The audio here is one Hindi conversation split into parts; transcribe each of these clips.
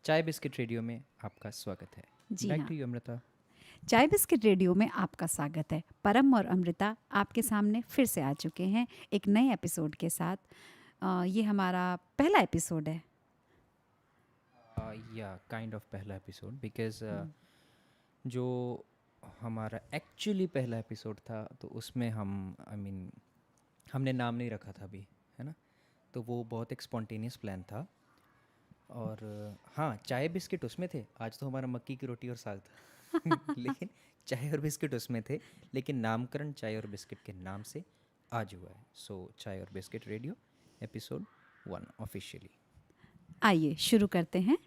चाय बिस्किट रेडियो में आपका स्वागत है। जी बैक हाँ। To you Amrita. चाय बिस्किट रेडियो में आपका स्वागत है। परम और अमृता आपके सामने फिर से आ चुके हैं एक नए एपिसोड के साथ। ये हमारा पहला एपिसोड है। या काइंड ऑफ पहला एपिसोड बिकॉज जो हमारा एक्चुअली पहला एपिसोड था तो उसमें हमने नाम नहीं रखा था अभी, है ना। तो वो बहुत एक स्पॉन्टेनियस प्लान था। और हाँ, चाय बिस्किट उसमें थे। आज तो हमारा मक्की की रोटी और साग था लेकिन चाय और बिस्किट उसमें थे, लेकिन नामकरण चाय और बिस्किट के नाम से आज हुआ है। सो चाय और बिस्किट रेडियो एपिसोड 1 ऑफिशियली। आइए शुरू करते हैं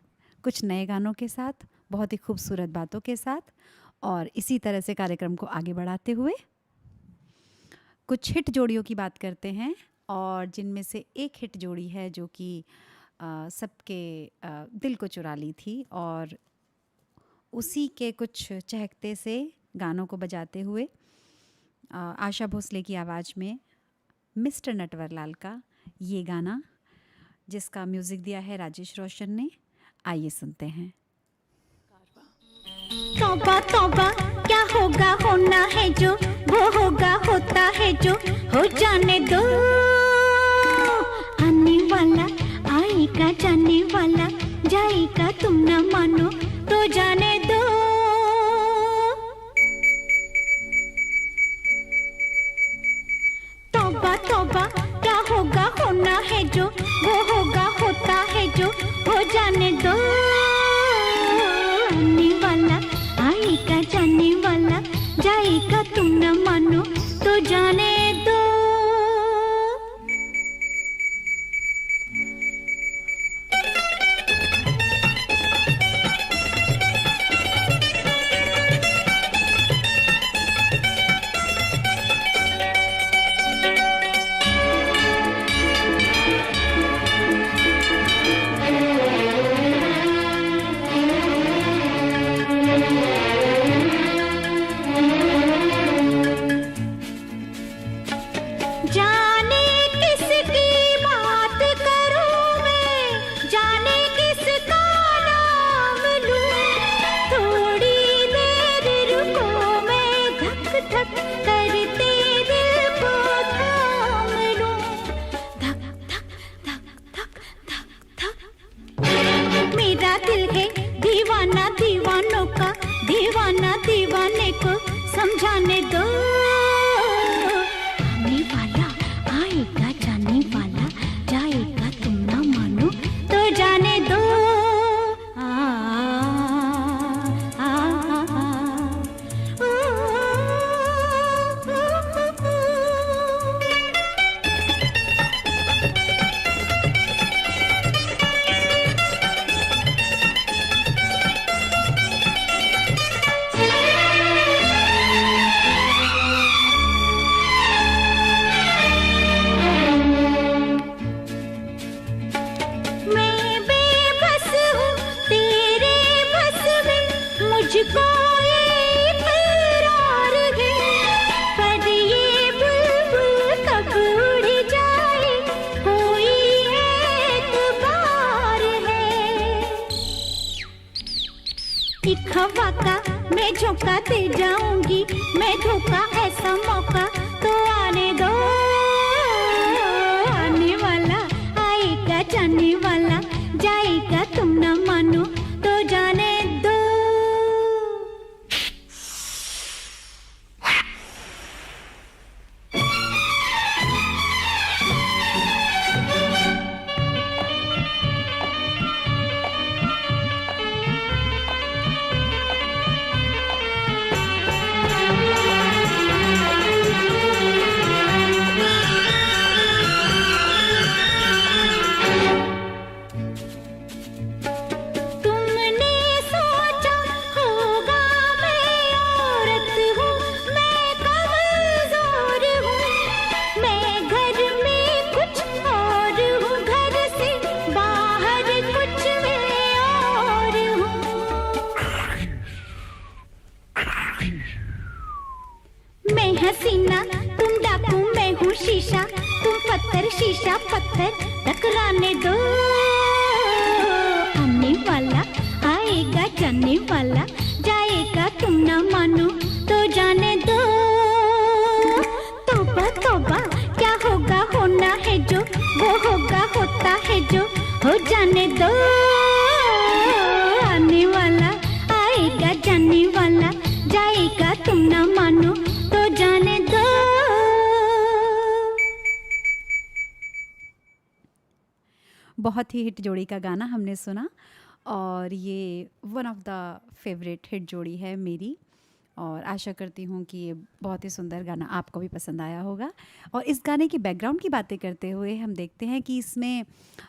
कुछ नए गानों के साथ, बहुत ही खूबसूरत बातों के साथ, और इसी तरह से कार्यक्रम को आगे बढ़ाते हुए कुछ हिट जोड़ियों की बात करते हैं। और जिनमें से एक हिट जोड़ी है जो कि सबके दिल को चुरा ली थी, और उसी के कुछ चहकते से गानों को बजाते हुए आशा भोसले की आवाज़ में मिस्टर नटवरलाल का ये गाना, जिसका म्यूज़िक दिया है राजेश रोशन ने। आइए सुनते हैं। तौबा तौबा क्या होगा, होना है जो वो होगा, होता है जो हो जाने दो। आने वाला आएगा, जाने वाला जाएगा, तुम न मानो तो जाने दो। तौबा तौबा क्या होगा, होना है जो वो होगा, होता है जो हो जाने दो। आने वाला आएगा, जाने वाला जाएगा, तुम न मानो तो जाने दो। जाने किसकी बात करूं मैं, जाने किसका नाम लूं। थोड़ी देर रुको, मैं धक धक करते दिल को थाम लूं। धक धक धक धक धक धक। मेरा दिल है दीवाना दीवानों का, दीवाना दीवाने को समझाने दो। आने वाला आएगा, जाने वाला जाएगा, तुम न मानो तो जाने दो। आ, आ, आ, आ, मैं बेबस हूँ तेरे बस में, मुझको ये इकरार है। पर ये बुलबुल कब उड़ जाए, कोई एतबार है। एक हवा का मैं झोंका दे जाऊंगी, मैं धोखा ऐसा मौका तो आने दो। आने वाला आएगा, जाने वाला जाएगा, तुम न मानो तो जाने दो। तुमने सोचा होगा मैं औरत हूँ, मैं कमजोर हूँ। मैं घर में कुछ और हूँ, घर से बाहर कुछ मैं और हूँ। मैं हसीना तुम डाकू, मैं हूँ शीशा, तुम पत्थर, शीशा पत्थर टकराने दो। आने वाला जानने वाला जाएगा तुम ना मानो तो जाने दो। तौबा तौबा क्या होगा होना है जो, वो होगा होता है जो, हो जाने दो। आने वाला आएगा जाने वाला जाएगा तुम ना मानो तो जाने दो। बहुत ही हिट जोड़ी का गाना हमने सुना और ये one of the favourite hit जोड़ी है मेरी, और आशा करती हूँ कि ये बहुत ही सुंदर गाना आपको भी पसंद आया होगा। और इस गाने की बैकग्राउंड की बातें करते हुए हम देखते हैं कि इसमें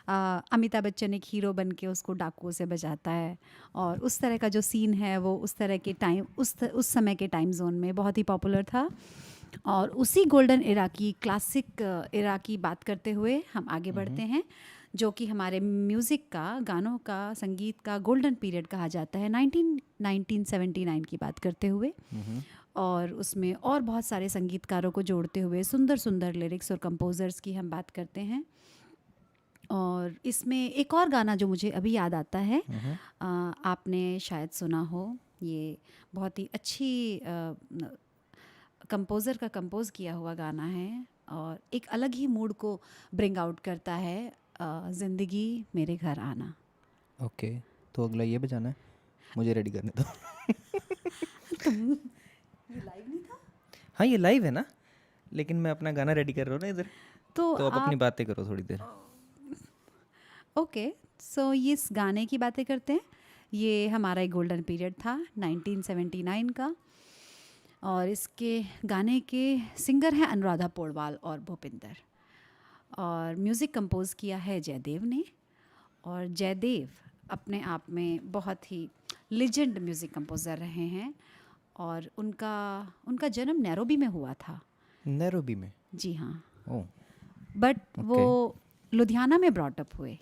अमिताभ बच्चन एक हीरो बन के उसको डाकुओं से बचाता है, और उस तरह का जो सीन है वो उस तरह के टाइम उस समय के टाइम जोन में बहुत ही पॉपुलर था। और उसी गोल्डन एरा की क्लासिक एरा की बात करते हुए हम आगे बढ़ते हैं, जो कि हमारे म्यूज़िक का, गानों का, संगीत का गोल्डन पीरियड कहा जाता है 1979 की बात करते हुए। और उसमें और बहुत सारे संगीतकारों को जोड़ते हुए सुंदर सुंदर लिरिक्स और कंपोज़र्स की हम बात करते हैं। और इसमें एक और गाना जो मुझे अभी याद आता है, आपने शायद सुना हो, ये बहुत ही अच्छी कंपोज़र का कंपोज़ किया हुआ गाना है और एक अलग ही मूड को ब्रिंग आउट करता है, ज़िंदगी मेरे घर आना। ओके, तो अगला ये बजाना है, मुझे रेडी करने दो। ये लाइव नहीं था? हाँ ये लाइव है ना, लेकिन मैं अपना गाना रेडी कर रहा हूँ ना इधर, तो तो आप अपनी बातें करो थोड़ी देर। ओके, सो ये इस गाने की बातें करते हैं। ये हमारा एक गोल्डन पीरियड था 1979 का, और इसके गाने के सिंगर हैं अनुराधा पौडवाल और भूपिंदर, और म्यूज़िक कंपोज किया है जयदेव ने। और जयदेव अपने आप में बहुत ही लेजेंड म्यूज़िक कंपोज़र रहे हैं, और उनका जन्म नैरोबी में हुआ था। नैरोबी में? जी हाँ, ओह, बट वो लुधियाना में ब्रॉट अप हुए।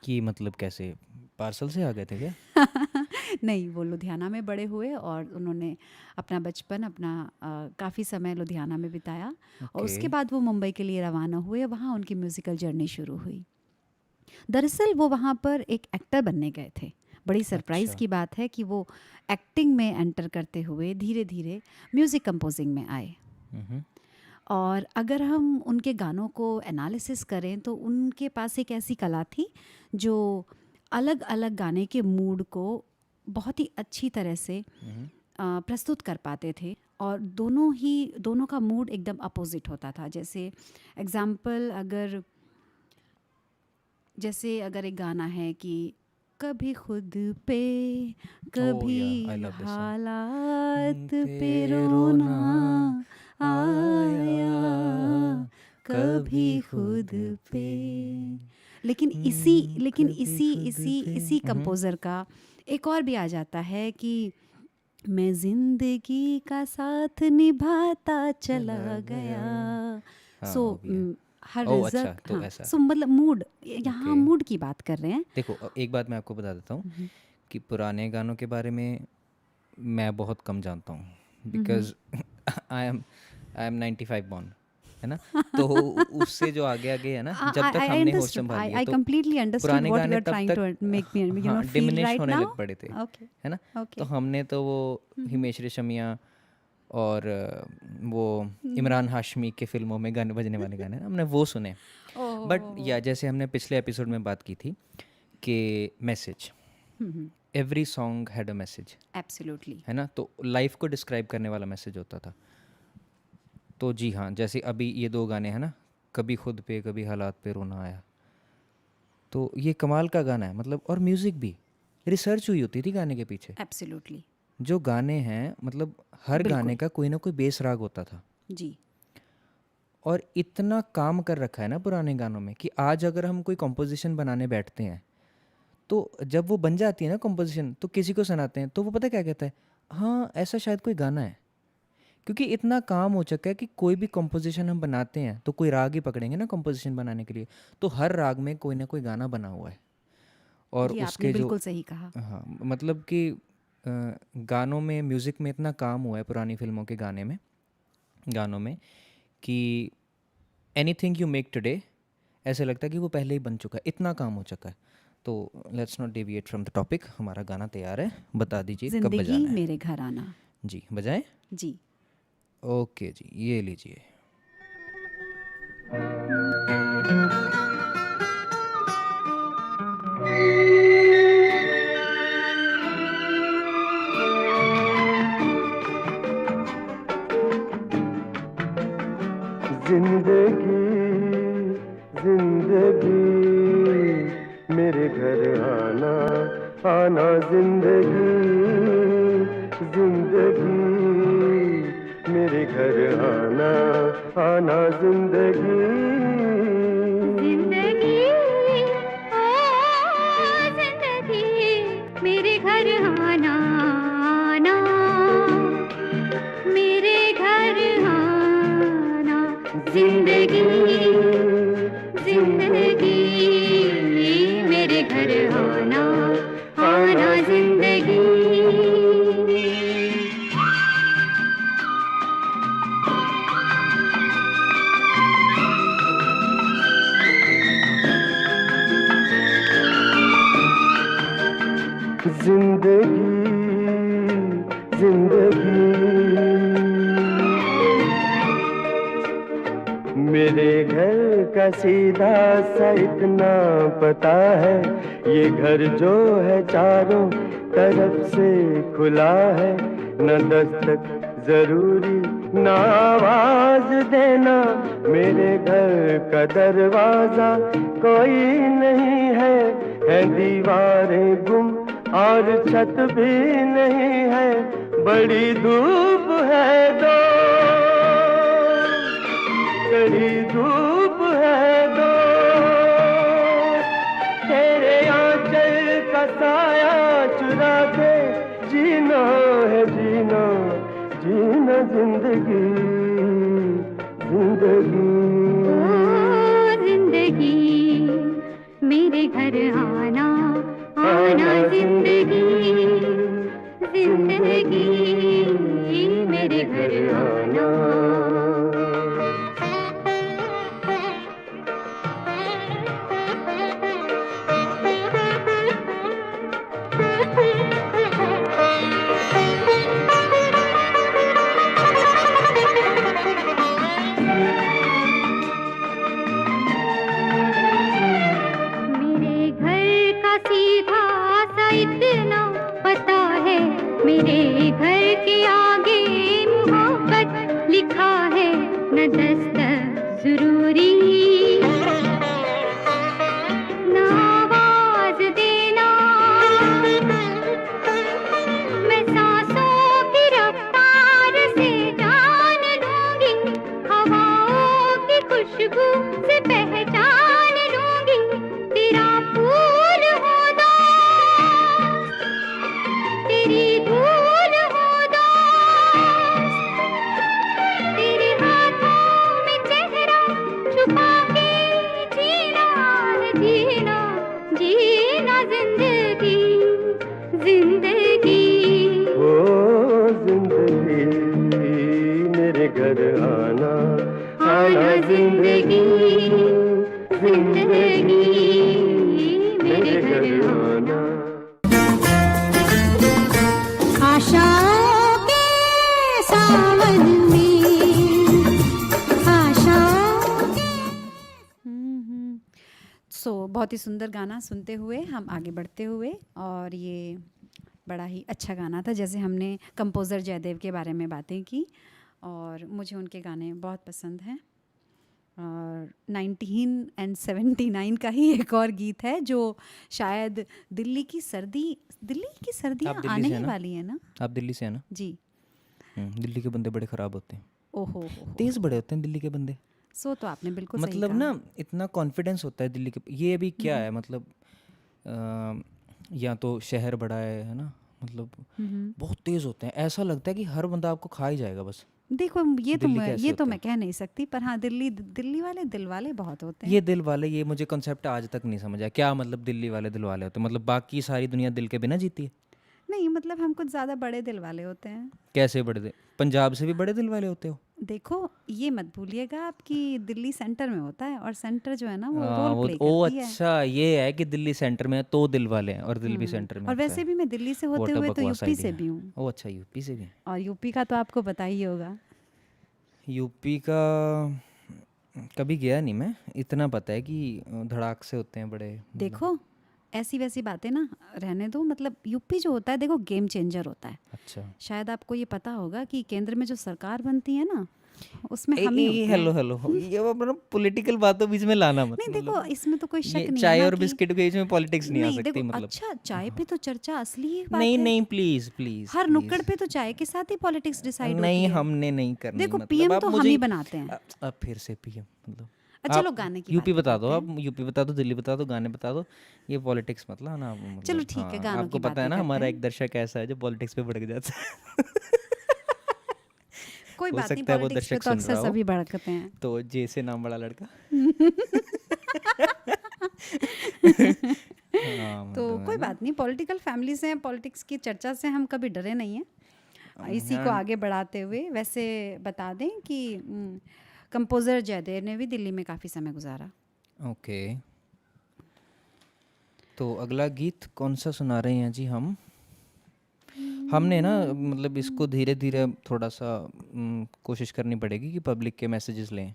कि मतलब कैसे, पार्सल से आ गए थे क्या? नहीं, वो लुधियाना में बड़े हुए और उन्होंने अपना बचपन, काफ़ी समय लुधियाना में बिताया। और उसके बाद वो मुंबई के लिए रवाना हुए, वहाँ उनकी म्यूज़िकल जर्नी शुरू हुई। दरअसल वो वहाँ पर एक एक्टर बनने गए थे। बड़ी सरप्राइज़ की बात है कि वो एक्टिंग में एंटर करते हुए धीरे धीरे म्यूज़िक कंपोजिंग में आए। और अगर हम उनके गानों को एनालिसिस करें तो उनके पास एक ऐसी कला थी जो अलग अलग गाने के मूड को बहुत ही अच्छी तरह से प्रस्तुत कर पाते थे, और दोनों का मूड एकदम अपोजिट होता था। जैसे एग्जाम्पल, अगर एक गाना है कि कभी खुद पे कभी हालात पे रोना आया, कभी खुद पे। लेकिन इसी कंपोज़र का एक और भी आ जाता है कि मैं जिंदगी का साथ निभाता चला गया। सो हर रिजल्ट, तो ऐसा। सो मतलब मूड, यहाँ हम मूड की बात कर रहे हैं। देखो एक बात मैं आपको बता देता हूँ कि पुराने गानों के बारे में मैं बहुत कम जानता हूँ, बिकॉज आई एम 95 बॉर्न, है ना, तो उससे जो आगे है ना, जब तक हमने होश संभाली है, तो पुराने गाने तब तक डिमिनिश होने लग पड़े थे, है ना। तो हमने तो वो हिमेश रेशमिया और वो इमरान हाशमी के फिल्मों में गाने बजने वाले गाने हमने वो सुने। बट या जैसे हमने पिछले एपिसोड में बात की थी कि message, every song had a message, absolutely, है ना, तो लाइफ को डिस्क्राइब करने वाला मैसेज होता था। तो जी हाँ, जैसे अभी ये दो गाने हैं ना, कभी खुद पे कभी हालात पे रोना आया, तो ये कमाल का गाना है, मतलब, और म्यूज़िक भी रिसर्च हुई होती थी गाने के पीछे। एब्सोल्युटली, जो गाने हैं, मतलब हर गाने का कोई ना कोई बेस राग होता था जी। और इतना काम कर रखा है ना पुराने गानों में कि आज अगर हम कोई कंपोजिशन बनाने बैठते हैं तो जब वो बन जाती है ना कंपोजिशन, तो किसी को सुनाते हैं तो वो पता क्या कहता है, हाँ ऐसा शायद कोई गाना है। क्योंकि इतना काम हो चुका है कि कोई भी कंपोजिशन हम बनाते हैं तो कोई राग ही पकड़ेंगे ना कंपोजिशन बनाने के लिए, तो हर राग में कोई ना कोई गाना बना हुआ है। और उसके जो बिल्कुल सही कहा, हाँ, मतलब कि गानों में, म्यूज़िक में इतना काम हुआ है पुरानी फिल्मों के गानों में कि एनीथिंग यू मेक टुडे ऐसे लगता है कि वो पहले ही बन चुका है, इतना काम हो चुका है। तो let's not deviate from the topic, हमारा गाना तैयार है, बता दीजिए कब जिंदगी बजाना है। मेरे घर आना। जी बजाएं। जी। ओके जी, ये लीजिए। जिंदगी जिंदगी मेरे घर आना आना, जिंदगी जिंदगी मेरे घर आना आना, जिंदगी जिंदगी ओ जिंदगी मेरे घर आना आना, मेरे घर आना, जिंदगी जिंदगी मेरे घर आना आना, जिंदगी। जिंदगी जिंदगी मेरे घर का सीधा सा इतना पता है, ये घर जो है चारों तरफ से खुला है, न दस्तक जरूरी न आवाज देना, मेरे घर का दरवाजा कोई नहीं है दीवारें गुम और छत भी नहीं है, बड़ी धूप है दो, बड़ी धूप है दो, तेरे आंचल का साया चुरा के जीना है जीना जीना, जिंदगी जिंदगी ओ जिंदगी मेरे घर आना आना, जिंदगी जिंदगी मेरे घर आना। मेरे घर का सीधा सा इतना पता है, मेरे घर के आगे मोहब्बत लिखा है, न दस्तक जरूरी न आवाज देना, मैं सांसों की रफ्तार से जान लूंगी, हवाओं की खुशबू से पहचान लूंगी, तेरा फूल हो दोस्त, तेरी धूल हो दोस्त, तेरे हाथों में चेहरा छुपा के जीना है जीना जीना, जिंदगी जिंदगी ओ जिंदगी मेरे घर आना आना, जिंदगी जिंदगी मेरे घर आना। आशाओं के सावन में आशाओं के। सो बहुत ही सुंदर गाना सुनते हुए हम आगे बढ़ते हुए, और ये बड़ा ही अच्छा गाना था। जैसे हमने कंपोज़र जयदेव के बारे में बातें की, और मुझे उनके गाने बहुत पसंद हैं। और 1979 का ही एक और गीत है जो शायद दिल्ली की सर्दियाँ आप दिल्ली आने से ही हैं ना? वाली है ना। आप दिल्ली से हैं ना? जी। दिल्ली के बंदे बड़े ख़राब होते हैं, ओहो तेज़ बड़े होते हैं दिल्ली के बंदे। सो तो आपने बिल्कुल सही मतलब कहा। ना इतना कॉन्फिडेंस होता है दिल्ली के। ये अभी क्या है मतलब या तो शहर बड़ा है ना, मतलब बहुत तेज़ होते हैं, ऐसा लगता है कि हर बंदा आपको खा ही जाएगा बस। देखो ये तो दिल्ली के ऐसे ये तो होते मैं कह नहीं सकती, पर हाँ दिल्ली वाले दिल वाले बहुत होते हैं। ये दिल वाले, ये मुझे कॉन्सेप्ट आज तक नहीं समझा, क्या मतलब दिल्ली वाले दिल वाले होते हैं? मतलब बाकी सारी दुनिया दिल के बिना जीती है? नहीं, मतलब हम कुछ ज़्यादा बड़े दिल वाले होते हैं। कैसे बड़े दिल? पंजाब से भी बड़े दिल वाले होते हो? देखो ये मत भूलिएगा आपकी दिल्ली सेंटर में होता है, और सेंटर जो है ना वो हाँ, रोल वो प्ले ओ करती है। अच्छा, ये है कि दिल्ली सेंटर में है तो दिल वाले हैं और दिल भी सेंटर में और होता वैसे है। भी मैं दिल्ली से होते व्हाट अ हुए तो बकवास यूपी से आइडिया। भी हूँ, ओ अच्छा, यूपी से भी। और यूपी का तो आपको पता ही होगा। यूपी का कभी गया नहीं मैं, इतना पता है कि धड़ाक से होते हैं बड़े, मतलब। देखो ऐसी वैसी बातें ना रहने दो, मतलब यूपी जो होता है देखो गेम चेंजर होता है। अच्छा, शायद आपको ये पता होगा कि केंद्र में जो सरकार बनती है ना उसमें हम ही होते हेलो हैं। हेलो, ये अपना पॉलिटिकल बातों बीच में लाना मत, नहीं मतलब देखो इसमें तो कोई ये शक नहीं है चाय ना और कि बिस्किट के बीच में पॉलिटिक्स नहीं आ नहीं सकती, देखो मतलब। अच्छा चाय पे तो चर्चा असली ही बात नहीं है। नहीं, प्लीज प्लीज हर नुक्कड़ प्लीज, पे तो चाय के साथ ही पॉलिटिक्स डिसाइड होती नहीं है। हमने नहीं करनी, देखो मतलब पीएम आप तो हम मुझे ही बनाते हैं। अब फिर से पीएम, मतलब चलो आप गाने की यूपी बातें बता दो, करते आप हैं। यूपी बता दो, दिल्ली बता दो, गाने बता दो, ये पॉलिटिक्स मत लाना आप, चलो मतलब। ठीक है, हाँ, गानों आपको की पता है बातें ना करते हमारा हैं। एक दर्शक ऐसा है जो पॉलिटिक्स पे भड़क जाता है। कोई हो बात नहीं, सकता है वो पॉलिटिक्स पे दर्शक तो सुन अक्सर रहा हो, सभी भड़कते हैं। तो जे से नाम बड़ा लड़का। हाँ, तो मतलब है कोई ना। बात नहीं, पॉलिटिकल फैमिली से हैं, पॉलिटिक्स की चर्चा से हम कभी डरे नहीं हैं। इसी को हाँ, आगे बढ़ाते हुए वैसे बता दें कि कंपोज़र जयदेव ने भी दिल्ली में काफ़ी समय गुजारा। ओके, तो अगला गीत कौन सा सुना रहे हैं जी हम? हमने ना, मतलब इसको धीरे धीरे थोड़ा सा कोशिश करनी पड़ेगी कि पब्लिक के मैसेजेस लें,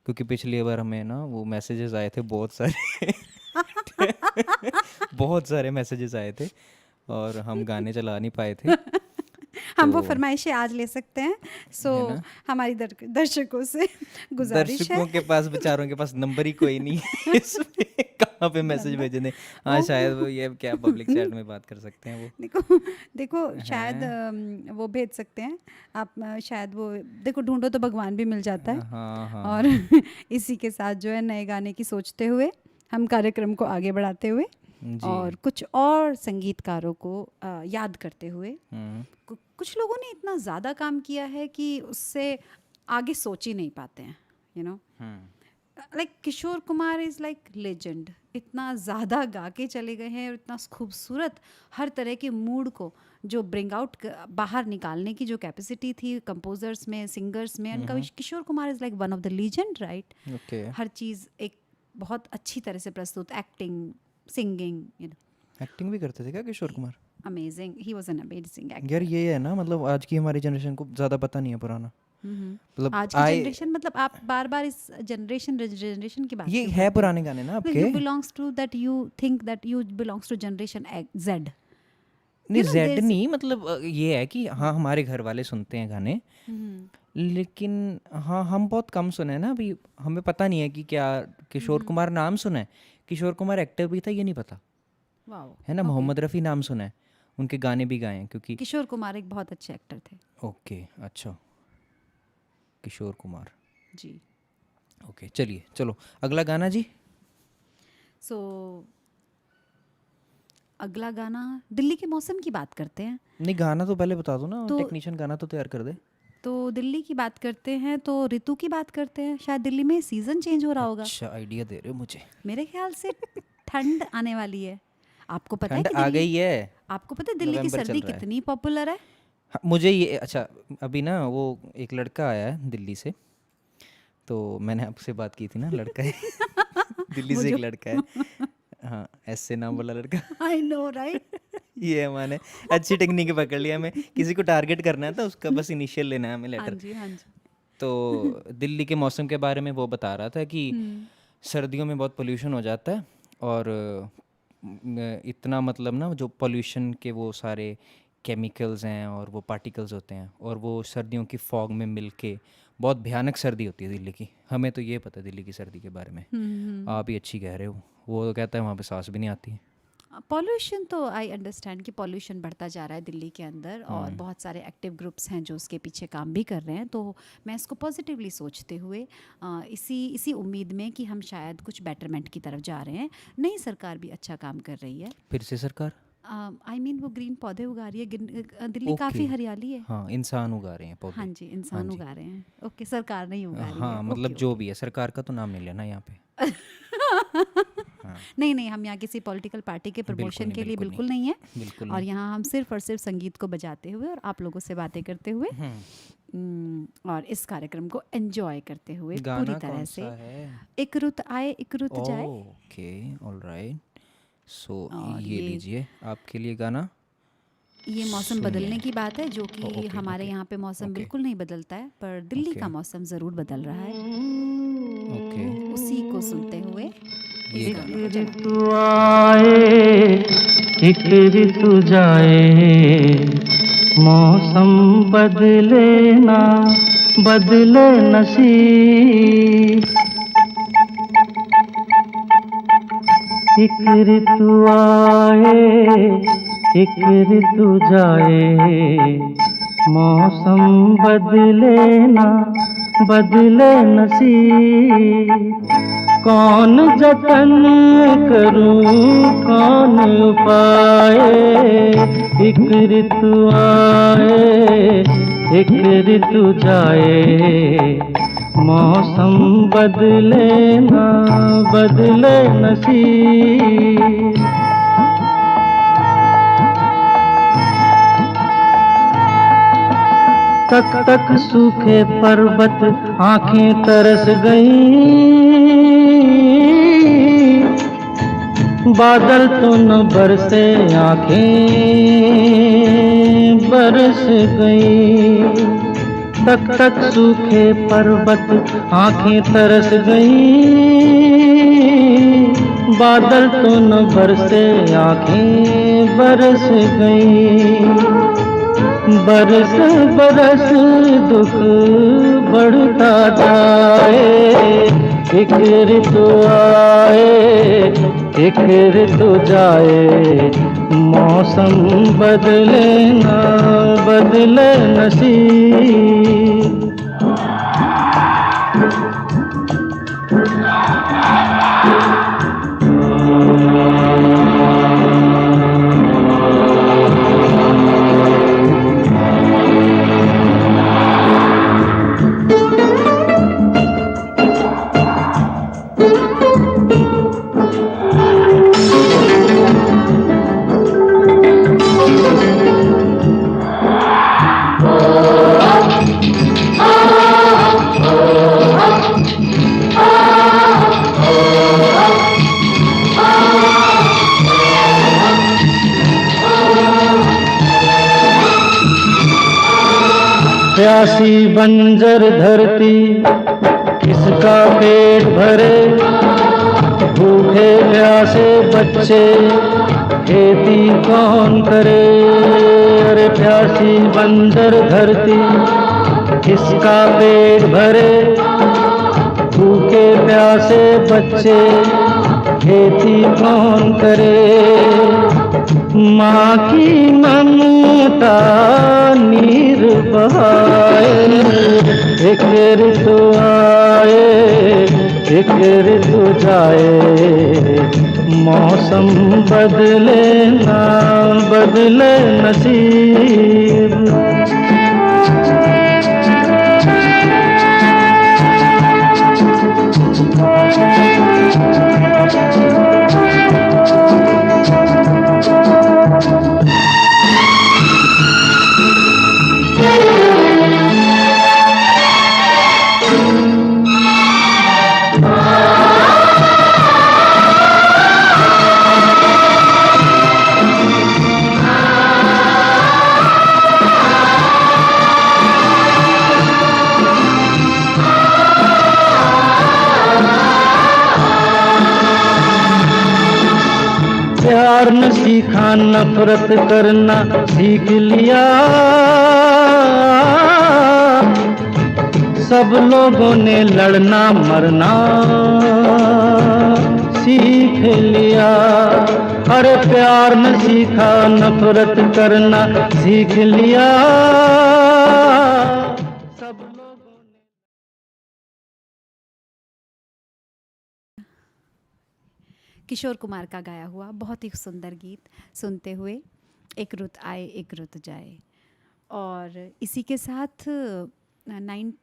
क्योंकि पिछली बार हमें ना वो मैसेजेस आए थे बहुत सारे। बहुत सारे मैसेजेस आए थे और हम गाने चला नहीं पाए थे, हम वो तो फरमाइशें आज ले सकते हैं। सो है ना। हमारी दर्शकों से गुजारिश है। दर्शकों के पास, बेचारों के पास नंबर ही कोई नहीं है इसमें कहाँ पे मैसेज भेजने। हाँ, वो शायद वो ये क्या पब्लिक चैट में बात कर सकते हैं वो। देखो देखो शायद हैं। वो भेज सकते हैं आप, शायद वो देखो ढूंढो तो भगवान भी मिल जाता है। हाँ हाँ, और इसी के साथ जो है नए गाने की सोचते हुए हम कार्यक्रम को आगे बढ़ाते हुए जी। और कुछ और संगीतकारों को याद करते हुए, हम्म, कुछ लोगों ने इतना ज़्यादा काम किया है कि उससे आगे सोच ही नहीं पाते हैं, you know. Like Kishore Kumar is like legend, इतना ज़्यादा गा के चले गए हैं और इतना खूबसूरत हर तरह के मूड को जो ब्रिंग आउट बाहर निकालने की जो कैपेसिटी थी कंपोजर्स में, सिंगर्स में, उनका Kishore Kumar is like one of the legend, right. Okay. हर चीज़ एक बहुत अच्छी तरह से प्रस्तुत, acting, singing, you know, acting भी करते थे क्या Kishore Kumar? Amazing, he was an amazing यार एक्टर। ये है ना, मतलब आज की हमारी जनरेशन को ज़्यादा पता नहीं है पुराना, मतलब आज की जनरेशन, मतलब आप बार बार इस जनरेशन की बात ये क्यों है करते पुराने गाने ना आपके। You belongs to that, you think that you belongs to generation Z. नहीं, जेड नहीं, मतलब ये है कि हाँ हमारे घर वाले सुनते हैं गाने, लेकिन हाँ हम बहुत कम सुने हैं ना अभी, हमें पता नहीं है कि क्या किशोर कुमार नाम सुना है, किशोर कुमार एक्टर भी था ये नहीं पता, वाओ, है ना। मोहम्मद रफ़ी नाम सुना है, उनके गाने भी गाए हैं, क्योंकि किशोर कुमार एक बहुत अच्छे एक्टर थे। ओके, अच्छा, किशोर कुमार, जी। ओके, चलिए चलो अगला गाना जी। सो अगला गाना दिल्ली के मौसम की बात करते हैं। नहीं, गाना तो पहले बता दो ना, तो- टेक्नीशियन गाना तो तैयार कर दे। तो दिल्ली की बात करते हैं तो ऋतु की बात करते हैं। शायद दिल्ली में सीज़न चेंज हो रहा होगा, अच्छा आइडिया दे रहे हो मुझे। मेरे ख्याल से ठंड आने वाली है। आपको पता है ठंड कि आ दिल्ली, गई है। आपको पता है दिल्ली की नवंबर चल सर्दी रहा है। कितनी पॉपुलर है? हाँ, मुझे ये अच्छा, अभी ना वो एक लड़का आया है दिल्ली से, तो मैंने आपसे बात की थी ना, लड़का है दिल्ली से एक लड़का है, हाँ एस से नाम वाला लड़का। I know, right. ये हमारे अच्छी टेक्निक पकड़ लिया, हमें किसी को टारगेट करना है तो उसका बस इनिशियल लेना है हमें हाँ लेटर। जी, हाँ जी। तो दिल्ली के मौसम के बारे में वो बता रहा था कि सर्दियों में बहुत पोल्यूशन हो जाता है, और इतना मतलब ना जो पोल्यूशन के वो सारे केमिकल्स हैं और वो पार्टिकल्स होते हैं, और वो सर्दियों की फॉग में मिल के बहुत भयानक सर्दी होती है दिल्ली की। हमें तो ये पता है दिल्ली की सर्दी के बारे में, आप ही अच्छी कह रहे हो। वो तो कहता है वहाँ पे सांस भी नहीं आती। पॉल्यूशन तो आई अंडरस्टैंड कि पॉल्यूशन बढ़ता जा रहा है दिल्ली के अंदर, और बहुत सारे एक्टिव ग्रुप्स हैं जो उसके पीछे काम भी कर रहे हैं। तो मैं इसको पॉजिटिवली सोचते हुए इसी उम्मीद में कि हम शायद कुछ बेटरमेंट की तरफ जा रहे हैं। नई सरकार भी अच्छा काम कर रही है। फिर से सरकार, आई मीन वो ग्रीन पौधे उगा रही है। दिल्ली काफ़ी हरियाली है। हाँ इंसान उगा रहे हैं पौधे। हाँ जी, इंसान उगा रहे हैं। ओके, सरकार नहीं उगा रही है। हाँ मतलब ओके, जो भी है, सरकार का तो नाम नहीं लेना यहाँ पे। हाँ, नहीं नहीं, हम यहाँ किसी पॉलिटिकल पार्टी के प्रमोशन नहीं, के लिए बिल्कुल बिल्कुल नहीं है। बिल्कुल और नहीं। यहाँ हम सिर्फ और सिर्फ संगीत को बजाते हुए और आप लोगों से बातें करते हुए और इस कार्यक्रम को एंजॉय करते हुए पूरी गाना तरह कौन से। सा है? एक रुत आए एक रुत जाए। Okay, alright. सो और ये लीजिए आपके लिए गाना। ये मौसम सुनिए। बदलने की बात है, जो कि ओके, हमारे ओके, यहाँ पे मौसम ओके, बिल्कुल नहीं बदलता है, पर दिल्ली ओके, का मौसम ज़रूर बदल रहा है। ओके। उसी को सुनते हुए ये इस गाना। गाने को चलाते हैं। ऋतु आए एक ऋतु जाए, मौसम बदले ना बदले नसीब। एक ऋतु आए एक ऋतु जाए, मौसम बदले ना बदले नसीब। कौन जतन करूं कौन उपाय, एक ऋतु आए एक ऋतु जाए, मौसम बदले ना बदले नसीब। तक तक सूखे पर्वत आंखें तरस गईं, बादल तो न बरसे आंखें बरस गईं। तक तक सूखे पर्वत आंखें तरस गईं, बादल तो न बरसे आंखें बरस गईं। बरस बरस दुख बढ़ता जाए, एक ऋतु आए एक ऋतु जाए, मौसम बदले ना बदले नसीब। प्यासी बंजर धरती किसका पेट भरे, भूखे प्यासे बच्चे खेती कौन करे। अरे प्यासी बंजर धरती किसका पेट भरे, भूखे प्यासे बच्चे खेती कौन करे। माँ की ममता नीर बहाए, एक ऋतु आए एक ऋतु जाए, मौसम बदले ना बदले नसीब। प्यार न सीखा नफरत करना सीख लिया, सब लोगों ने लड़ना मरना सीख लिया। अरे प्यार न सीखा नफरत करना सीख लिया, सब लोगों ने। किशोर कुमार का गाया हुआ बहुत ही सुंदर गीत सुनते हुए एक रुत आए एक रुत जाए। और इसी के साथ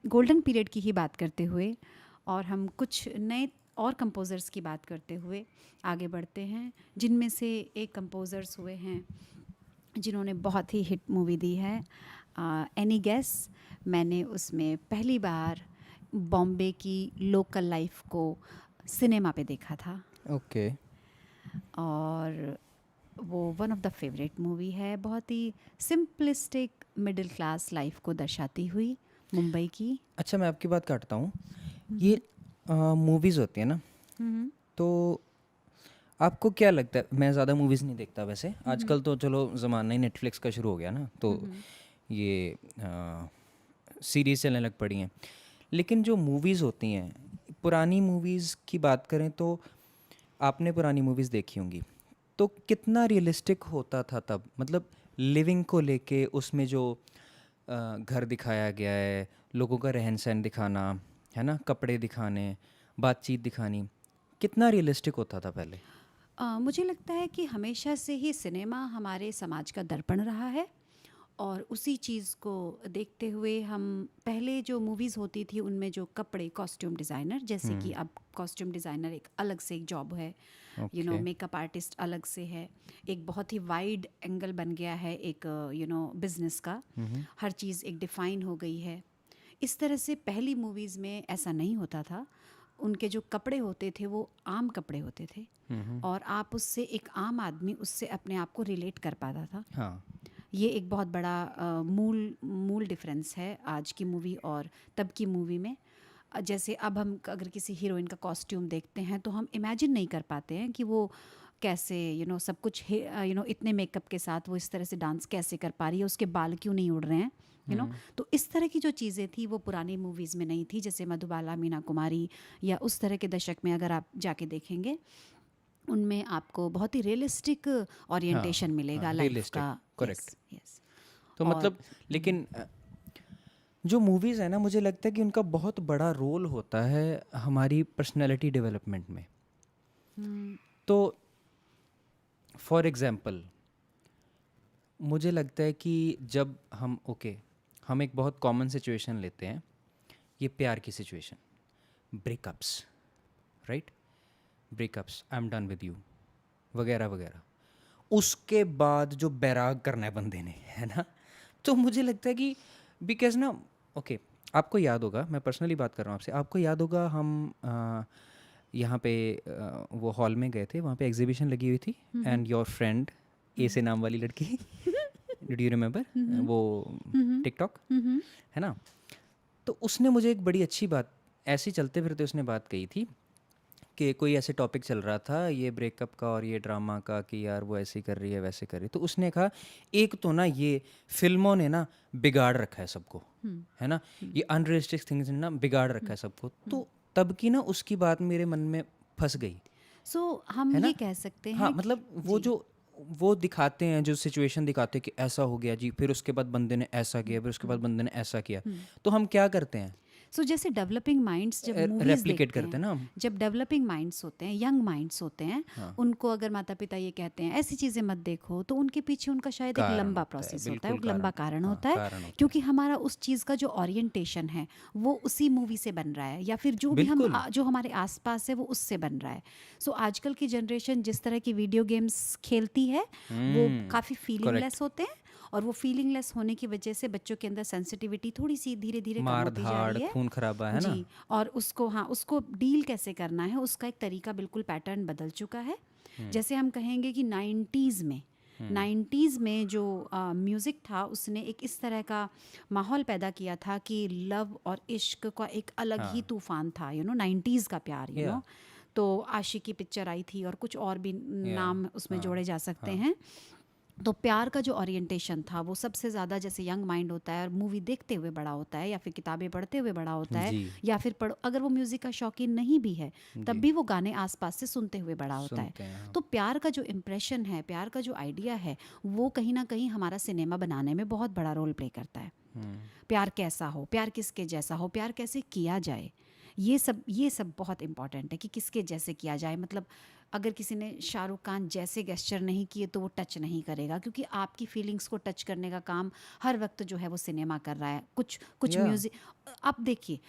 गोल्डन पीरियड की ही बात करते हुए और हम कुछ नए और कंपोज़र्स की बात करते हुए आगे बढ़ते हैं, जिनमें से एक कंपोज़र्स हुए हैं जिन्होंने बहुत ही हिट मूवी दी है, एनी गेस। मैंने उसमें पहली बार बॉम्बे की लोकल लाइफ को सिनेमा पे देखा था ओके। और वो one of the favourite movie है। बहुत ही सिंपलिस्टिक मिडिल क्लास लाइफ को दर्शाती हुई मुंबई की। अच्छा, मैं आपकी बात काटता हूँ। ये मूवीज़ होती है ना, तो आपको क्या लगता है? मैं ज़्यादा मूवीज़ नहीं देखता वैसे, आजकल तो चलो ज़माना ही नेटफ्लिक्स का शुरू हो गया ना, तो ये सीरीज़ चलने लग पड़ी हैं। लेकिन जो मूवीज़ होती हैं, पुरानी मूवीज़ की बात करें तो आपने पुरानी मूवीज़ देखी होंगी, तो कितना रियलिस्टिक होता था तब? मतलब लिविंग को लेके उसमें जो घर दिखाया गया है, लोगों का रहन सहन दिखाना है ना, कपड़े दिखाने, बातचीत दिखानी, कितना रियलिस्टिक होता था पहले? मुझे लगता है कि हमेशा से ही सिनेमा हमारे समाज का दर्पण रहा है और उसी चीज़ को देखते हुए हम पहले जो मूवीज़ होती थी उनमें जो कपड़े, कॉस्ट्यूम डिज़ाइनर, जैसे कि अब कॉस्ट्यूम डिज़ाइनर एक अलग से एक जॉब है, मेकअप आर्टिस्ट अलग से है, एक बहुत ही वाइड एंगल बन गया है एक बिजनेस का, हर चीज़ एक डिफ़ाइन हो गई है। इस तरह से पहली मूवीज़ में ऐसा नहीं होता था। उनके जो कपड़े होते थे वो आम कपड़े होते थे और आप उससे, एक आम आदमी उससे अपने आप को रिलेट कर पाता था। हाँ, ये एक बहुत बड़ा मूल डिफरेंस है आज की मूवी और तब की मूवी में। जैसे अब हम अगर किसी हीरोइन का कॉस्ट्यूम देखते हैं तो हम इमेजिन नहीं कर पाते हैं कि वो कैसे सब कुछ इतने मेकअप के साथ वो इस तरह से डांस कैसे कर पा रही है, उसके बाल क्यों नहीं उड़ रहे हैं, तो इस तरह की जो चीज़ें थी वो पुरानी मूवीज़ में नहीं थी। जैसे मधुबाला, मीना कुमारी या उस तरह के दशक में अगर आप जाके देखेंगे, उनमें आपको बहुत ही रियलिस्टिक ओरिएंटेशन मिलेगा लाइफ realistic, का। correct. यस। तो मतलब लेकिन जो मूवीज़ है ना, मुझे लगता है कि उनका बहुत बड़ा रोल होता है हमारी पर्सनैलिटी डेवलपमेंट में। तो फॉर एग्ज़ाम्पल मुझे लगता है कि जब हम एक बहुत कॉमन सिचुएशन लेते हैं, ये प्यार की situation, breakups, right, breakups, I am done with you वगैरह वगैरह, उसके बाद जो बैराग करना है बंदे ने, है ना, तो मुझे लगता है कि बिकॉज ना, आपको याद होगा, मैं पर्सनली बात कर रहा हूँ आपसे, आपको याद होगा हम यहाँ पे वो हॉल में गए थे, वहाँ पे एग्जीबिशन लगी हुई थी, एंड योर फ्रेंड ए से नाम वाली लड़की, डू यू रिमेंबर वो टिकटॉक, है ना, तो उसने मुझे एक बड़ी अच्छी बात, ऐसे ही चलते फिरते उसने बात कही थी कि कोई ऐसे टॉपिक चल रहा था ये ब्रेकअप का और ये ड्रामा का कि यार वो ऐसे कर रही है वैसे कर रही है, तो उसने कहा एक तो ना ये फिल्मों ने ना बिगाड़ रखा है सबको, है ना, ये अनरियलिस्टिक थिंग्स ने ना बिगाड़ रखा है सबको, तो तब की ना उसकी बात मेरे मन में फंस गई। हम ये कह सकते हैं, हाँ, मतलब वो दिखाते हैं, जो सिचुएशन दिखाते हैं कि ऐसा हो गया जी, फिर उसके बाद बंदे ने ऐसा किया, फिर उसके बाद बंदे ने ऐसा किया, तो हम क्या करते हैं, जैसे डेवलपिंग माइंड्स जब मूवीज रेप्लिकेट देखते करते हैं ना हम। जब डेवलपिंग माइंड्स होते हैं, यंग माइंड्स होते हैं, उनको अगर माता पिता ये कहते हैं ऐसी चीज़ें मत देखो, तो उनके पीछे उनका शायद एक लंबा प्रोसेस होता है, एक लंबा कारण होता है, क्योंकि हमारा उस चीज़ का जो ओरिएंटेशन है वो उसी मूवी से बन रहा है, या फिर जो भी जो हमारे आसपास है वो उससे बन रहा है। सो आजकल की जनरेशन जिस तरह की वीडियो गेम्स खेलती है वो काफ़ी फीलिंगलेस होते हैं, और वो फीलिंगलेस होने की वजह से बच्चों के अंदर सेंसिटिविटी थोड़ी सी धीरे धीरे कम होती जा रही है, खून खराबा है ना, और उसको डील कैसे करना है उसका एक तरीका, बिल्कुल पैटर्न बदल चुका है। जैसे हम कहेंगे कि 90s में जो म्यूज़िक था उसने एक इस तरह का माहौल पैदा किया था कि लव और इश्क का एक अलग ही तूफान था, 90s का प्यार, तो आशिकी पिक्चर आई थी और कुछ और भी नाम उसमें जोड़े जा सकते हैं। तो प्यार का जो ओरिएंटेशन था वो सबसे ज़्यादा, जैसे यंग माइंड होता है और मूवी देखते हुए बड़ा होता है या फिर किताबें पढ़ते हुए बड़ा होता है, या फिर अगर वो म्यूज़िक का शौकीन नहीं भी है तब भी वो गाने आसपास से सुनते हुए बड़ा होता है। तो प्यार का जो इम्प्रेशन है, प्यार का जो आइडिया है, वो कहीं ना कहीं हमारा सिनेमा बनाने में बहुत बड़ा रोल प्ले करता है। प्यार कैसा हो, प्यार किसके जैसा हो, प्यार कैसे किया जाए, ये सब बहुत इम्पॉर्टेंट है कि किसके जैसे किया जाए। मतलब अगर किसी ने शाहरुख खान जैसे गेस्चर नहीं किए तो वो टच नहीं करेगा, क्योंकि आपकी फीलिंग्स को टच करने का काम हर वक्त जो है वो सिनेमा कर रहा है। कुछ म्यूज़िक अब देखिए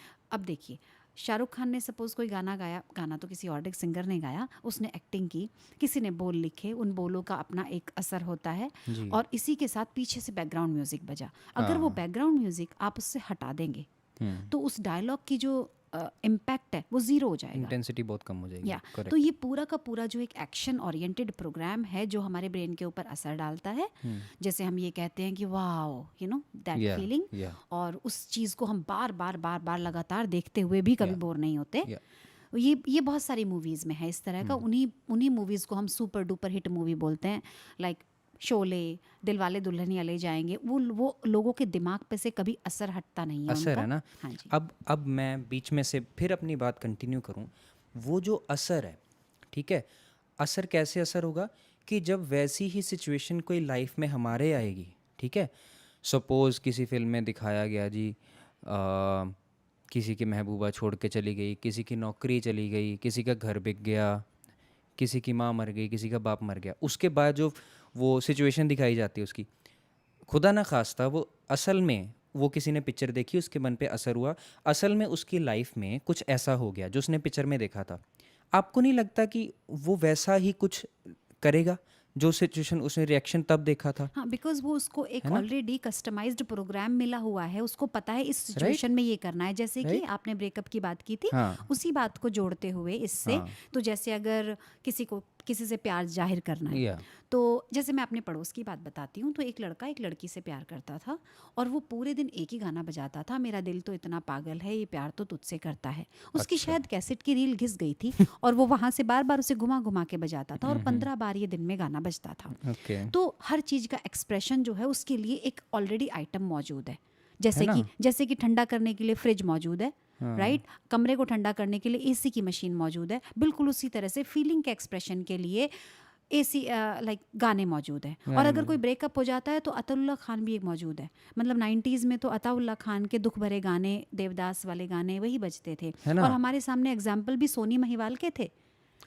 शाहरुख खान ने सपोज कोई गाना गाया, गाना तो किसी और सिंगर ने गाया, उसने एक्टिंग की, किसी ने बोल लिखे, उन बोलों का अपना एक असर होता है जी। और इसी के साथ पीछे से बैकग्राउंड म्यूजिक बजा। अगर वो हाँ। बैकग्राउंड म्यूजिक आप उससे हटा देंगे हम्म, तो उस डायलॉग की जो इम्पैक्ट है वो ज़ीरो हो जाएगा। इंटेंसिटी बहुत कम हो जाएगी। या तो करेक्ट। ये पूरा का पूरा जो एक एक्शन ओरिएंटेड प्रोग्राम है जो हमारे ब्रेन के ऊपर असर डालता है, जैसे हम ये कहते हैं कि wow you know that Yeah, feeling, yeah. और उस चीज़ को हम बार बार बार बार लगातार देखते हुए भी कभी Yeah. बोर नहीं होते। Yeah. ये बहुत सारी मूवीज़ में है इस तरह का। उन्हीं मूवीज़ को हम सुपर डुपर हिट मूवी बोलते हैं, लाइक शोले, दिलवाले दुल्हनिया ले जाएंगे। वो लोगों के दिमाग पे से कभी असर हटता नहीं है असर उनका। है ना। हाँ जी। अब मैं बीच में से फिर अपनी बात कंटिन्यू करूं, वो जो असर है, ठीक है, असर कैसे असर होगा कि जब वैसी ही सिचुएशन कोई लाइफ में हमारे आएगी, ठीक है, सपोज किसी फिल्म में दिखाया गया जी किसी की महबूबा छोड़ के चली गई, किसी की नौकरी चली गई, किसी का घर बिक गया, किसी की माँ मर गई, किसी का बाप मर गया, उसके बाद जो वो सिचुएशन दिखाई जाती है उसकी, खुदा ना खास्ता वो असल में वो किसी ने पिक्चर देखी, उसके मन पे असर हुआ, असल में उसकी लाइफ में कुछ ऐसा हो गया जो उसने पिक्चर में देखा था। आपको नहीं लगता कि वो वैसा ही कुछ करेगा जो सिचुएशन उसने रिएक्शन तब देखा था? हाँ, बिकॉज वो उसको एक ऑलरेडी कस्टमाइज्ड प्रोग्राम मिला हुआ है, उसको पता है इस सिचुएशन में ये करना है। जैसे कि आपने ब्रेकअप की बात की थी, हाँ। उसी बात को जोड़ते हुए इससे, हाँ। तो जैसे अगर किसी से प्यार जाहिर करना है, या तो जैसे मैं अपने पड़ोस की बात बताती हूँ, तो एक लड़का एक लड़की से प्यार करता था और वो पूरे दिन एक ही गाना बजाता था, मेरा दिल तो इतना पागल है, ये प्यार तो तुझसे करता है। उसकी शायद कैसेट की रील घिस गई थी और वो वहाँ से बार बार उसे घुमा घुमा के बजाता था और 15 बार ये दिन में गाना बजता था। ओके। तो हर चीज़ का एक्सप्रेशन जो है उसके लिए एक ऑलरेडी आइटम मौजूद है। जैसे कि ठंडा करने के लिए फ्रिज मौजूद है, राइट, कमरे को ठंडा करने के लिए एसी की मशीन मौजूद है, बिल्कुल उसी तरह से फीलिंग के एक्सप्रेशन के लिए एसी लाइक गाने मौजूद है। और अगर कोई ब्रेकअप हो जाता है तो अताउल्लाह खान भी एक मौजूद है। मतलब 90s में तो अताउल्लाह खान के दुख भरे गाने, देवदास वाले गाने वही बजते थे। और हमारे सामने एग्जाम्पल भी सोनी महिवाल के थे,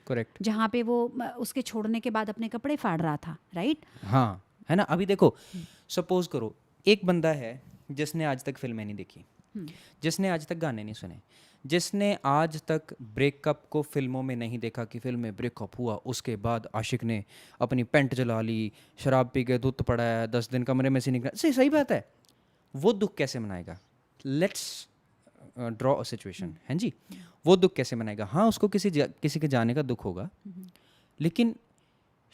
करेक्ट, जहाँ पे वो उसके छोड़ने के बाद अपने कपड़े फाड़ रहा था, राइट। हाँ, है ना। अभी देखो, सपोज करो एक बंदा है जिसने आज तक फिल्में नहीं देखी, जिसने आज तक गाने नहीं सुने, जिसने आज तक ब्रेकअप को फिल्मों में नहीं देखा कि फिल्म में ब्रेकअप हुआ, उसके बाद आशिक ने अपनी पेंट जला ली, शराब पी के दूध पड़ा है, 10 दिन कमरे में से निकला, सही बात है। वो दुख कैसे मनाएगा? लेट्स ड्रॉ अ सिचुएशन, हैं जी, वो दुख कैसे मनाएगा? हाँ, उसको किसी के जाने का दुख होगा, लेकिन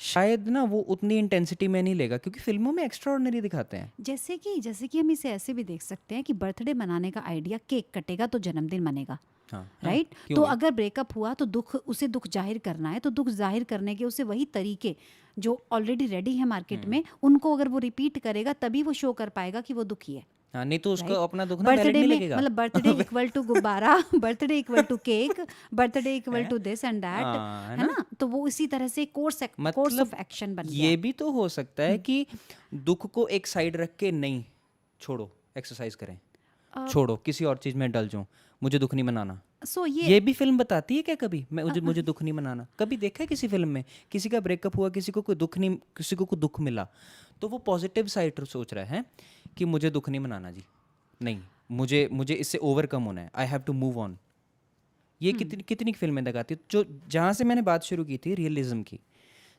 शायद ना वो उतनी इंटेंसिटी में नहीं लेगा, क्योंकि फिल्मों में एक्स्ट्राऑर्डिनरी दिखाते हैं। जैसे कि हम इसे ऐसे भी देख सकते हैं कि बर्थडे मनाने का आइडिया, केक कटेगा तो जन्मदिन मनेगा, राइट। तो अगर ब्रेकअप हुआ तो उसे दुख जाहिर करना है, तो दुख जाहिर करने के उसे वही तरीके जो ऑलरेडी रेडी है मार्केट में, उनको अगर वो रिपीट करेगा तभी वो शो कर पाएगा कि वो दुखी है। हाँ, नहीं तो उसको अपना दुख ना बर्थडे नहीं में लगेगा। मतलब बर्थडे इक्वल टू गुब्बारा, birthday equal to cake, birthday equal to this and that, है ना। तो वो इसी तरह से कोर्स ऑफ एक्शन बन गया। ये भी तो हो सकता है कि दुख को एक साइड रख के, नहीं छोड़ो, एक्सरसाइज करें, छोड़ो किसी और चीज में डल जाऊं, मुझे दुख नहीं मनाना। ये भी फिल्म बताती है क्या कभी? मुझे दुख नहीं मनाना कभी देखा है किसी फिल्म में? किसी का ब्रेकअप हुआ, किसी को कोई दुख मिला, तो वो पॉजिटिव साइड सोच रहा है कि मुझे दुख नहीं मनाना जी, नहीं, मुझे इससे ओवरकम होना है, I have to move on. ये कितनी फिल्में दिखाती है। जो जहाँ से मैंने बात शुरू की थी रियलिज्म की,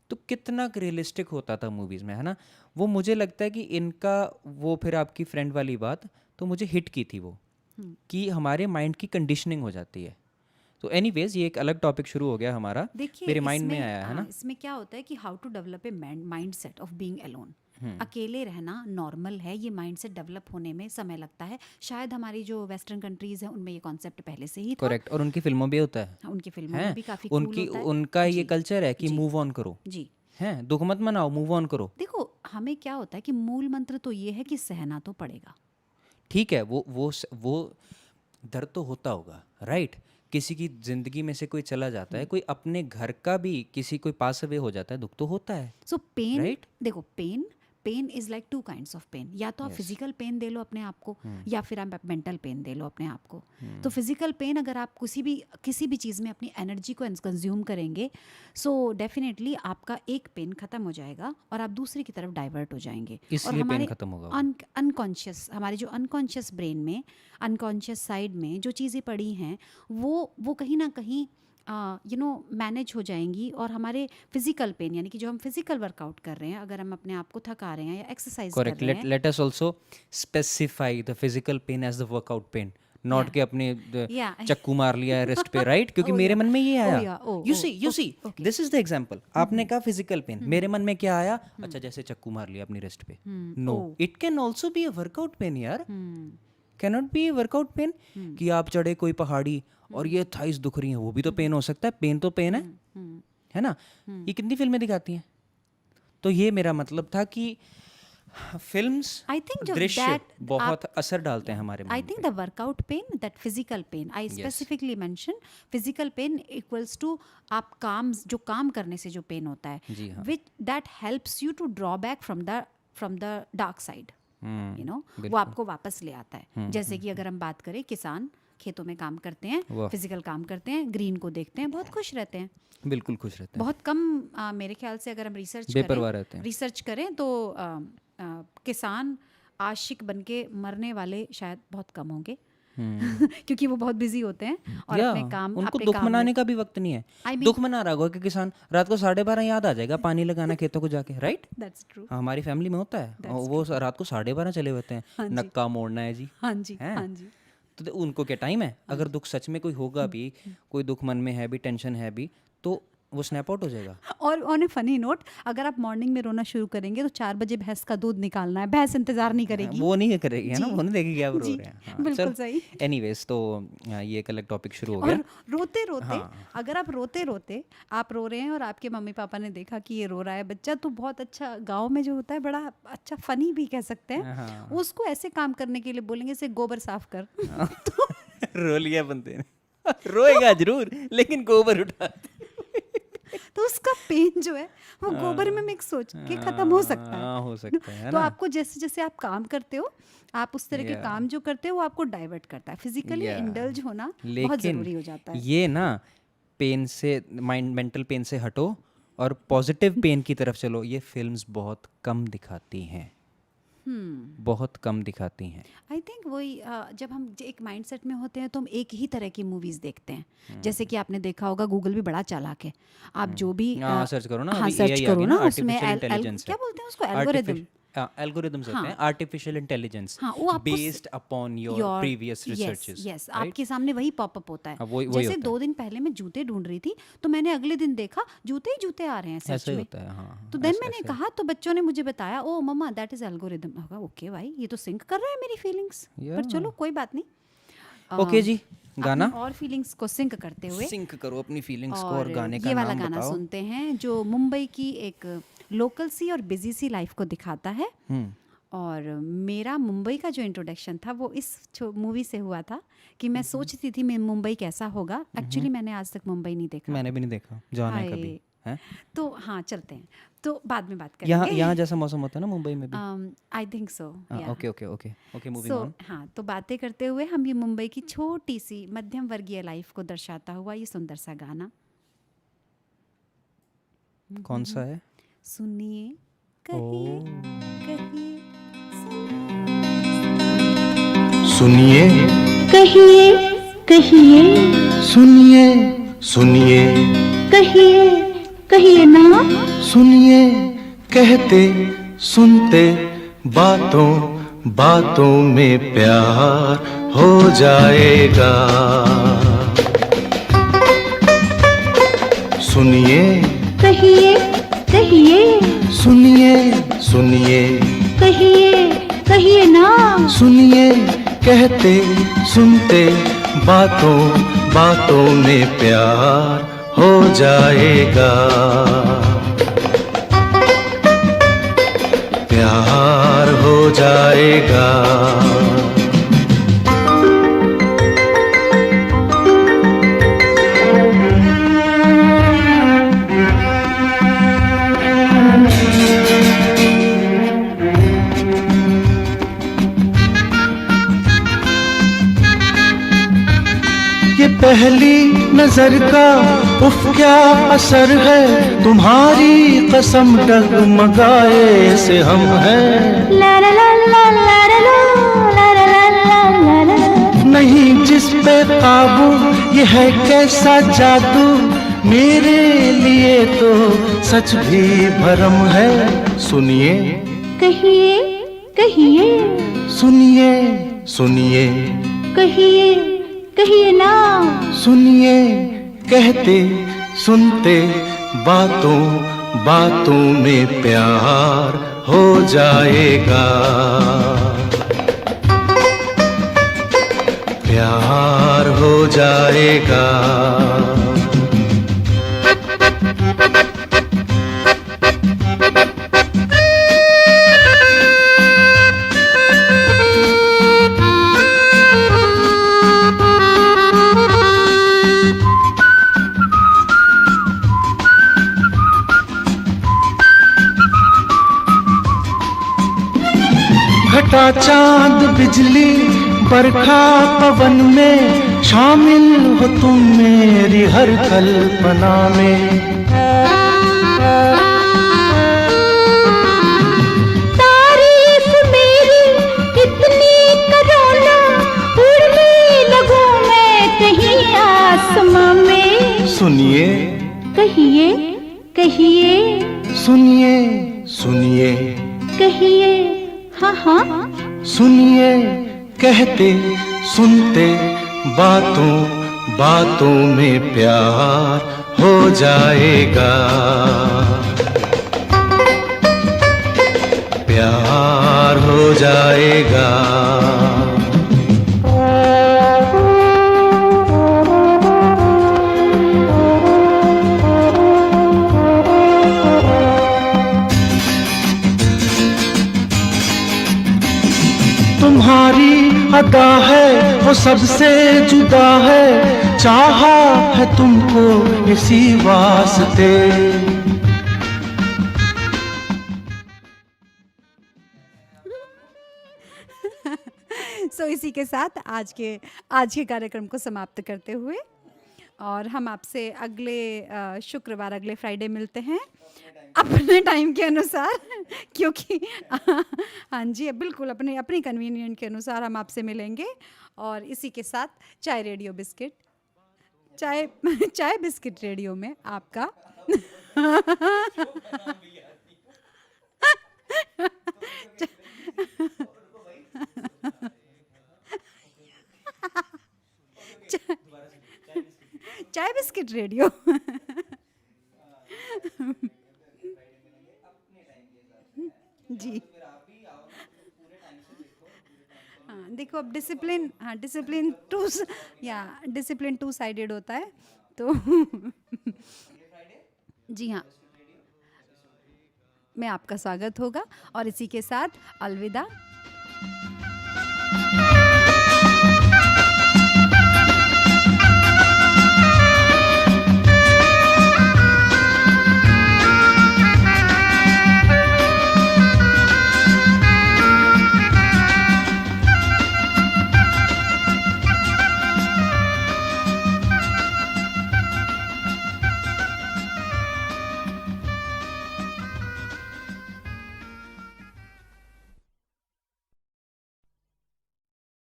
तो कितना रियलिस्टिक होता था मूवीज़ में, है ना। वो मुझे लगता है कि इनका वो फिर आपकी फ्रेंड वाली बात तो मुझे हिट की थी वो, कि हमारे माइंड की कंडीशनिंग हो जाती है। तो एनीवेज ये एक अलग टॉपिक शुरू हो गया हमारा, मेरे माइंड में आया, है ना। इसमें क्या होता है कि how to develop a mind set of being alone. अकेले रहना नॉर्मल है, ये माइंडसेट डेवलप होने में समय लगता है। शायद हमारी जो वेस्टर्न कंट्रीज हैं उनमें ये कॉन्सेप्ट पहले से ही था, करेक्ट, और उनकी फिल्मों में होता है, उनकी फिल्मों में भी काफी कूल होता है। उनका ये कल्चर है कि मूव ऑन करो जी, हैं, दुख मत मनाओ, मूव ऑन करो। देखो हमें क्या होता है कि मूल मंत्र तो ये है कि सहना तो पड़ेगा, ठीक है, वो दर्द तो होता होगा, राइट। किसी की जिंदगी में से कोई चला जाता है, कोई अपने घर का भी किसी कोई पास अवे हो जाता है, दुख तो होता है। So pain, right. देखो pain pain is like 2 kinds of pain, या तो आप फिजिकल पेन दे लो अपने आप को, या फिर आप मेंटल पेन दे लो अपने आप को। तो फिजिकल पेन अगर आप किसी भी चीज़ में अपनी एनर्जी को कंज्यूम करेंगे, सो डेफिनेटली आपका एक पेन खत्म हो जाएगा और आप दूसरी की तरफ डाइवर्ट हो जाएंगे। इसलिए पेन खत्म होगा। अनकॉन्शियस, हमारे जो अनकॉन्शियस ब्रेन में, अनकॉन्शियस साइड में जो चीज़ें पड़ी हैं वो कहीं ना कहीं मैनेज हो जाएंगी, और हमारे फिजिकल पेन, यानी कि जो हम फिजिकल वर्कआउट कर रहे हैं, अगर हम अपने आप को थका रहे हैं या एक्सरसाइज कर रहे हैं। Let us also specify the physical pain as the workout pain, not के अपने चक्कू मार लिया है रिस्ट पे, राइट? क्योंकि मेरे मन में ये आया, you see this is the example. आपने कहा फिजिकल पेन, मेरे मन में क्या आया? अच्छा, जैसे चक्कू मार लिया अपनी रिस्ट पे। No, it can also be a workout pain यार। Can not be workout pain कि आप चढ़े कोई पहाड़ी और ये थाइस दुख रही हैं, वो भी तो पेन हो सकता है। पेन तो पेन है ना? ये कितनी फिल्में दिखाती हैं। तो ये मेरा मतलब था कि फिल्म्स, दृश्य बहुत असर डालते हैं हमारे मन I think the workout pain, that physical pain, I specifically mention physical pain equals to आप जो काम करने से जो पेन होता है, which that helps you to draw back from the dark side, you know, वो आपको वापस ले आता है। जैसे कि अगर हम बात करें, किसान खेतों में काम करते हैं, फिजिकल काम करते हैं, ग्रीन को देखते हैं, बहुत खुश रहते हैं, बिल्कुल खुश रहते हैं। बहुत कम मेरे ख्याल से अगर हम रिसर्च करें तो किसान आशिक बनके मरने वाले शायद बहुत कम होंगे। क्योंकि वो बहुत बिजी होते हैं और अपने काम, उनको दुख मनाने का भी वक्त नहीं है। दुख मना रहा होगा कि किसान रात को 12:30 याद आ जाएगा पानी लगाना खेतों को जाके, राइट? That's true. हमारी फैमिली में होता है, वो रात को 12:30 चले होते हैं, नक्का मोड़ना है जी। हाँ जी। तो उनको क्या टाइम है? अगर दुख सच में कोई होगा भी, कोई दुख मन में है भी, टेंशन है भी, तो वो स्नैप आउट हो जाएगा। और ऑन ए फनी नोट, अगर आप मॉर्निंग में रोना शुरू करेंगे तो 4 बजे भैंस का दूध निकालना है, भैंस इंतजार नहीं करेगी, वो नहीं करेगी, है ना? वो नहीं देखेगी आप रो रहे हैं। हाँ, बिल्कुल सही। एनीवेज, तो ये एक अलग टॉपिक शुरू हो गया। और रोते अगर आप रोते आप रो रहे हैं और आपके मम्मी पापा ने देखा कि ये रो रहा है बच्चा, तो बहुत अच्छा, गाँव में जो होता है बड़ा अच्छा फनी भी कह सकते हैं, उसको ऐसे काम करने के लिए बोलेंगे, से गोबर साफ कर। रो लिया बंदे ने, रोएगा जरूर लेकिन गोबर उठा, तो उसका पेन जो है वो गोबर में मिक्स हो के खत्म हो सकता है। तो आपको जैसे जैसे आप काम करते हो, आप उस तरह के काम जो करते हो, वो आपको डाइवर्ट करता है। फिजिकली इंडल्ज होना बहुत जरूरी हो जाता है। ये ना पेन से, मेंटल पेन से हटो और पॉजिटिव पेन की तरफ चलो। ये फिल्म्स बहुत कम दिखाती हैं, बहुत कम दिखाती हैं। आई थिंक वही, जब हम एक माइंडसेट में होते हैं तो हम एक ही तरह की मूवीज देखते हैं। जैसे कि आपने देखा होगा, गूगल भी बड़ा चालाक है, आप जो भी सर्च करो ना, उसमें क्या बोलते हैं उसको, एल्गोरिथम्स होते हैं, artificial intelligence based upon your previous researches. Yes, आपके सामने वही पॉपअप होता है। जैसे 2 दिन पहले मैं जूते ढूंढ रही थी, तो मैंने अगले दिन देखा जूते ही जूते आ रहे हैं सच में। तो देन मैंने कहा, तो बच्चों ने मुझे बताया, ओ मम्मा दैट इज एल्गोरिथम। ओके भाई, ये तो सिंक कर रहा है मेरी फीलिंग्स, पर चलो कोई बात नहीं। ओके जी, गाना और फीलिंग्स को सिंक करते हुए सिंक करो अपनी फीलिंग्स को, और गाने का ये नाम वाला गाना बताओ। सुनते हैं जो मुंबई की एक लोकल सी और बिजी सी लाइफ को दिखाता है। और मेरा मुंबई का जो इंट्रोडक्शन था वो इस मूवी से हुआ था कि मैं सोचती थी मैं मुंबई कैसा होगा। एक्चुअली मैंने आज तक मुंबई नहीं देखा। मैंने भी नहीं देखा, जाना है कभी है? तो हाँ, चलते हैं, तो बाद में बात करेंगे। यहाँ जैसा मौसम होता है ना मुंबई में भी? I think so. Okay, moving on. हाँ, तो बातें करते हुए हम ये मुंबई की छोटी सी मध्यम वर्गीय लाइफ को दर्शाता हुआ ये सुंदर सा गाना, कौन सा है? सुनिए, कहिए, कहिए, सुनिए, कहिए कहिए, सुनिए, सुनिए, कहिए कहिए ना, सुनिए, कहते सुनते बातों बातों में प्यार हो जाएगा। सुनिए, कहिए कहिए, सुनिए, सुनिए, कहिए कहिए ना, सुनिए, कहते सुनते बातों बातों में प्यार हो जाएगा, प्यार हो जाएगा। पहली नजर का उफ क्या असर है, तुम्हारी कसम डगमगाए से हम हैं। ला ला ला ला ला ला ला ला ला ला ला ला। नहीं जिस पे काबू ये है कैसा जादू, मेरे लिए तो सच भी भरम है। सुनिए कहिए कहिए सुनिए सुनिए कहिए कहिए ना। सुनिए कहते सुनते बातों बातों में प्यार हो जाएगा, प्यार हो जाएगा। घटा चांद बिजली बरखा पवन में, शामिल हो तुम मेरी हर कल्पना में। तारीफ मेरी इतनी करो ना, उड़ने लगूं मैं कहीं आसमां में। सुनिए कहिए कहिए सुनिए सुनिए कहिए हाँ हाँ। सुनिए कहते सुनते बातों बातों में प्यार हो जाएगा, प्यार हो जाएगा। तुम्हारी अदा है वो सबसे जुदा है, चाहा है तुमको इसी वास्ते। सो इसी के साथ आज के कार्यक्रम को समाप्त करते हुए, और हम आपसे अगले शुक्रवार अगले फ्राइडे मिलते हैं अपने टाइम के अनुसार, क्योंकि हाँ जी बिल्कुल अपने अपनी कन्वीनियंट के अनुसार हम आपसे मिलेंगे। और इसी के साथ चाय रेडियो बिस्किट चाय बिस्किट रेडियो में आपका चाय बिस्किट रेडियो जी हाँ देखो अब डिसिप्लिन टू साइडेड होता है तो जी हाँ में आपका स्वागत होगा। और इसी के साथ अलविदा।